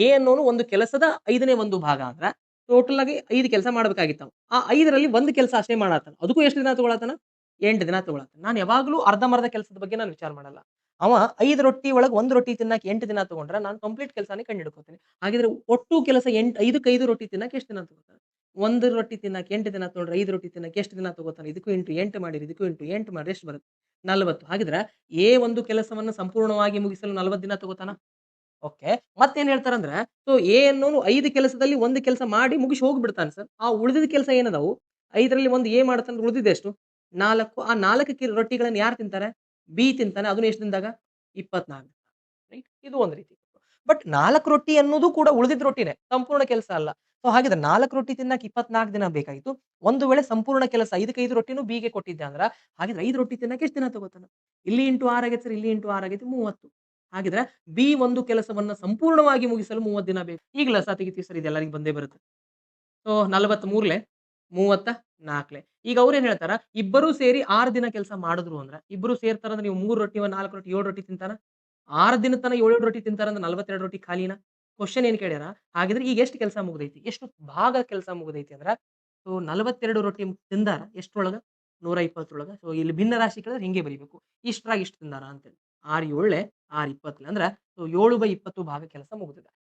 A ಅನ್ನೋನು ಒಂದು ಕೆಲಸದ 5ನೇ ಒಂದು ಭಾಗ ಅಂದ್ರ ಟೋಟಲ್ ಆಗಿ 5 ಕೆಲಸ ಮಾಡ್ಬೇಕಾಗಿತ್ತು ಅವ. ಆ 5ರಲ್ಲಿ ಒಂದು ಕೆಲಸ ಅಷ್ಟೇ ಮಾಡಾತಾನ. ಅದಕ್ಕೂ ಎಷ್ಟು ದಿನ ತಗೊಳತಾನ? 8 ದಿನ ತಗೊಳತಾನ. ನಾನು ಯಾವಾಗ್ಲೂ ಅರ್ಧಂಬರ್ಧ ಕೆಲಸದ ಬಗ್ಗೆ ನಾನು ವಿಚಾರ ಮಾಡಲ್ಲ. ಅವ 5 ರೊಟ್ಟಿ ಒಳಗೆ 1 ರೊಟ್ಟಿ ತಿನ್ನಕ್ಕೆ 8 ದಿನ ತಗೊಂಡ್ರ ನಾನು ಕಂಪ್ಲೀಟ್ ಕೆಲಸನೇ ಕಂಡು ಹಿಡ್ಕೋತೀನಿ. ಹಾಗಿದ್ರೆ ಒಟ್ಟು ಕೆಲಸ 5ಕ್ಕೆ 5 ರೊಟ್ಟಿ ತಿನ್ನಕ್ಕೆ ಎಷ್ಟು ದಿನ ತಗೋತಾನೆ? 1 ರೊಟ್ಟಿ ತಿನ್ನಕ್ಕೆ 8 ದಿನ ತಗೊಂಡ್ರೆ 5 ರೊಟ್ಟಿ ತಿನ್ನಕ್ಕೆ ಎಷ್ಟು ದಿನ ತಗೋತಾನೆ? ಇದಕ್ಕೂ ಇಂಟು 8 ಮಾಡಿರಿ, ಇದಕ್ಕೂ ಇಂಟು 8 ಮಾಡಿರಿ ಎಷ್ಟು ಬರುತ್ತೆ? 40. ಹಾಗಿದ್ರೆ ಎ ಒಂದು ಕೆಲಸವನ್ನು ಸಂಪೂರ್ಣವಾಗಿ ಮುಗಿಸಲು 40 ದಿನ ತಗೋತಾನ? ಓಕೆ. ಮತ್ತೇನ್ ಹೇಳ್ತಾರಂದ್ರೆ, ಸೊ ಎ ಅನ್ನೋನು 5 ಕೆಲಸದಲ್ಲಿ 1 ಕೆಲಸ ಮಾಡಿ ಮುಗಿಸಿ ಹೋಗ್ಬಿಡ್ತಾನೆ ಸರ್. ಆ ಉಳಿದಿದ್ದ ಕೆಲಸ ಏನದಾವು? 5ರಲ್ಲಿ 1 ಎ ಮಾಡ್ತಾನೆ ಉಳಿದಿದ್ದೆಷ್ಟು? 4 ಆ 4 ರೊಟ್ಟಿಗಳನ್ನ ಯಾರು ತಿಂತಾರೆ? ಬಿ ತಿಂತಾನೆ. ಅದನ್ನು ಎಷ್ಟು ದಿನದಾಗ? 24 ರೈಟ್. ಇದು ಒಂದು ರೀತಿ. ಬಟ್ 4 ರೊಟ್ಟಿ ಅನ್ನೋದು ಕೂಡ ಉಳಿದಿದ್ದ ರೊಟ್ಟಿನೇ. ಸಂಪೂರ್ಣ ಕೆಲಸ ಅಲ್ಲ. ಸೊ ಹಾಗಿದ್ರೆ 4 ರೊಟ್ಟಿ ತಿನ್ನಕ್ಕೆ 24 ದಿನ ಬೇಕಾಗಿತ್ತು. ಒಂದು ವೇಳೆ ಸಂಪೂರ್ಣ ಕೆಲಸ 5ಕ್ಕೆ 5 ರೊಟ್ಟಿನೂ ಬಿಗೆ ಕೊಟ್ಟಿದ್ದೆ ಅಂದ್ರ, ಹಾಗಿದ್ರೆ 5 ರೊಟ್ಟಿ ತಿನ್ನಕ್ಕೆ ಎಷ್ಟು ದಿನ ತಗೋತಾನ? ಇಲ್ಲಿ ಇಂಟು 6 ಆಗೈತೆ ಸರ್, ಇಲ್ಲಿ ಇಂಟು 6 ಆಗೈತೆ 30. ಹಾಗಿದ್ರೆ ಬಿ ಒಂದು ಕೆಲಸವನ್ನ ಸಂಪೂರ್ಣವಾಗಿ ಮುಗಿಸಲು 30 ದಿನ ಬೇಕು. ಈಗ ಲಸ ತೆಗಿತೀವಿ ಸರ್ ಇದೆಲ್ಲರಿಗೂ ಬಂದೇ ಬರುತ್ತೆ. ಸೊ 43ಲೆ 34ಲೆ. ಈಗ ಅವ್ರೇನ್ ಹೇಳ್ತಾರ, ಇಬ್ಬರೂ ಸೇರಿ 6 ದಿನ ಕೆಲಸ ಮಾಡಿದ್ರು ಅಂದ್ರ, ಇಬ್ರು ಸೇರ್ತಾರಂದ್ರೆ ನೀವು 3 ರೊಟ್ಟಿ, 4 ರೊಟ್ಟಿ, 7 ರೊಟ್ಟಿ ತಿಂತಾರ? 6 ದಿನದ ತನ 7, 7 ರೊಟ್ಟಿ ತಿಂತಾರಂದ್ರೆ 42 ರೊಟ್ಟಿ ಖಾಲಿನಾ? ಕ್ವೆಶ್ಚನ್ ಏನ್ ಕೇಳ್ಯಾರ? ಹಾಗಿದ್ರೆ ಈಗ ಎಷ್ಟು ಕೆಲಸ ಮುಗ್ದೈತಿ? ಎಷ್ಟು ಭಾಗ ಕೆಲಸ ಮುಗ್ದೈತಿ ಅಂದ್ರ, ಸೊ 42 ರೊಟ್ಟಿ ತಿಂದಾರ ಎಷ್ಟ್ರೊಳಗ? 120 ಒಳಗ. ಸೊ ಇಲ್ಲಿ ಭಿನ್ನ ರಾಶಿ ಕೇಳಿದ್ರೆ ಹಿಂಗೆ ಬರಿಬೇಕು. ಇಷ್ಟ್ರಾಗ ಇಷ್ಟು ತಿಂದಾರ ಅಂತೇಳಿ. 6 7 6 20 ಅಂದ್ರ ಸೊ 7/20 ಭಾಗ ಕೆಲಸ ಮುಗ್ದಿದೆ.